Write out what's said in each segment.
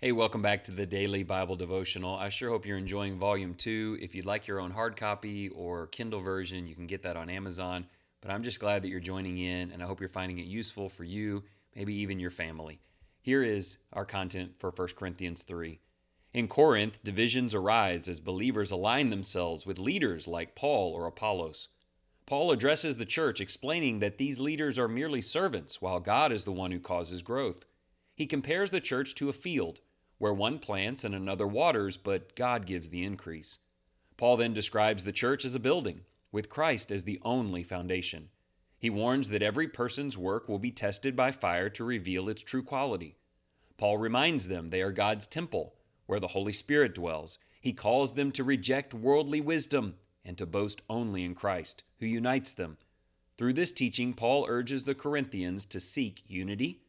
Hey, welcome back to the Daily Bible Devotional. I sure hope you're enjoying Volume 2. If you'd like your own hard copy or Kindle version, you can get that on Amazon. But I'm just glad that you're joining in, and I hope you're finding it useful for you, maybe even your family. Here is our content for 1 Corinthians 3. In Corinth, divisions arise as believers align themselves with leaders like Paul or Apollos. Paul addresses the church, explaining that these leaders are merely servants, while God is the one who causes growth. He compares the church to a field where one plants and another waters, but God gives the increase. Paul then describes the church as a building, with Christ as the only foundation. He warns that every person's work will be tested by fire to reveal its true quality. Paul reminds them they are God's temple, where the Holy Spirit dwells. He calls them to reject worldly wisdom and to boast only in Christ, who unites them. Through this teaching, Paul urges the Corinthians to seek unity,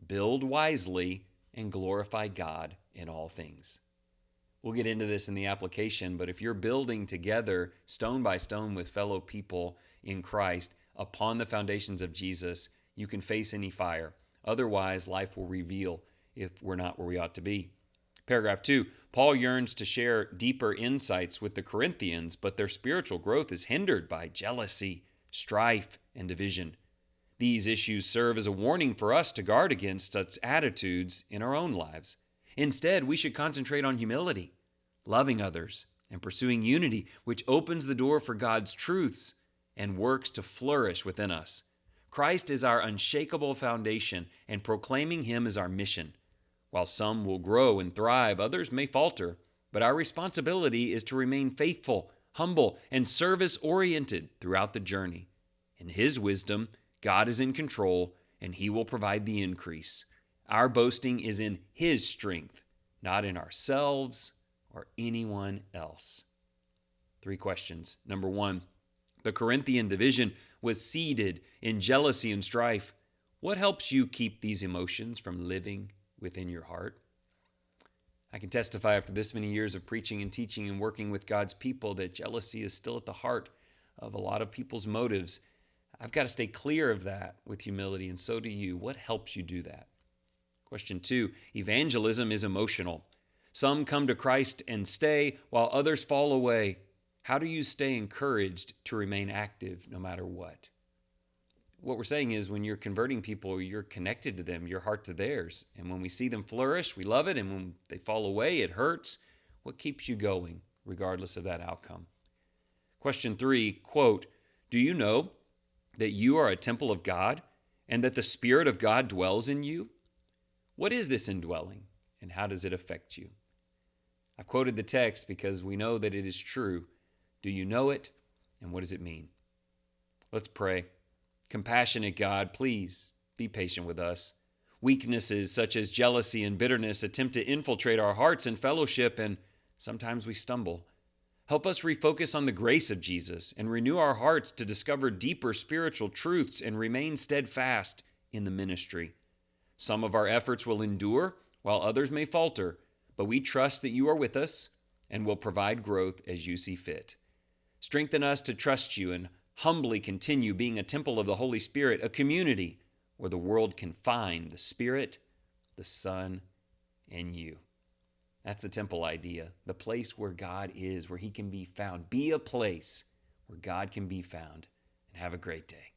build wisely, and glorify God in all things. We'll get into this in the application, but if you're building together stone by stone with fellow people in Christ upon the foundations of Jesus, you can face any fire. Otherwise, life will reveal if we're not where we ought to be. Paragraph 2, Paul yearns to share deeper insights with the Corinthians, but their spiritual growth is hindered by jealousy, strife, and division. These issues serve as a warning for us to guard against such attitudes in our own lives. Instead, we should concentrate on humility, loving others, and pursuing unity, which opens the door for God's truths and works to flourish within us. Christ is our unshakable foundation, and proclaiming Him is our mission. While some will grow and thrive, others may falter, but our responsibility is to remain faithful, humble, and service-oriented throughout the journey. In His wisdom, God is in control, and He will provide the increase. Our boasting is in His strength, not in ourselves or anyone else. 3 questions. Number 1, the Corinthian division was seeded in jealousy and strife. What helps you keep these emotions from living within your heart? I can testify after this many years of preaching and teaching and working with God's people that jealousy is still at the heart of a lot of people's motives. I've got to stay clear of that with humility, and so do you. What helps you do that? Question 2, evangelism is emotional. Some come to Christ and stay, while others fall away. How do you stay encouraged to remain active no matter what? What we're saying is when you're converting people, you're connected to them, your heart to theirs. And when we see them flourish, we love it. And when they fall away, it hurts. What keeps you going, regardless of that outcome? Question 3, quote, do you know that you are a temple of God and that the Spirit of God dwells in you? What is this indwelling and how does it affect you? I quoted the text because we know that it is true. Do you know it and what does it mean? Let's pray. Compassionate God, please be patient with us. Weaknesses such as jealousy and bitterness attempt to infiltrate our hearts and fellowship, and sometimes we stumble. Help us refocus on the grace of Jesus and renew our hearts to discover deeper spiritual truths and remain steadfast in the ministry. Some of our efforts will endure, while others may falter, but we trust that you are with us and will provide growth as you see fit. Strengthen us to trust you and humbly continue being a temple of the Holy Spirit, a community where the world can find the Spirit, the Son, and you. That's the temple idea, the place where God is, where He can be found. Be a place where God can be found, and have a great day.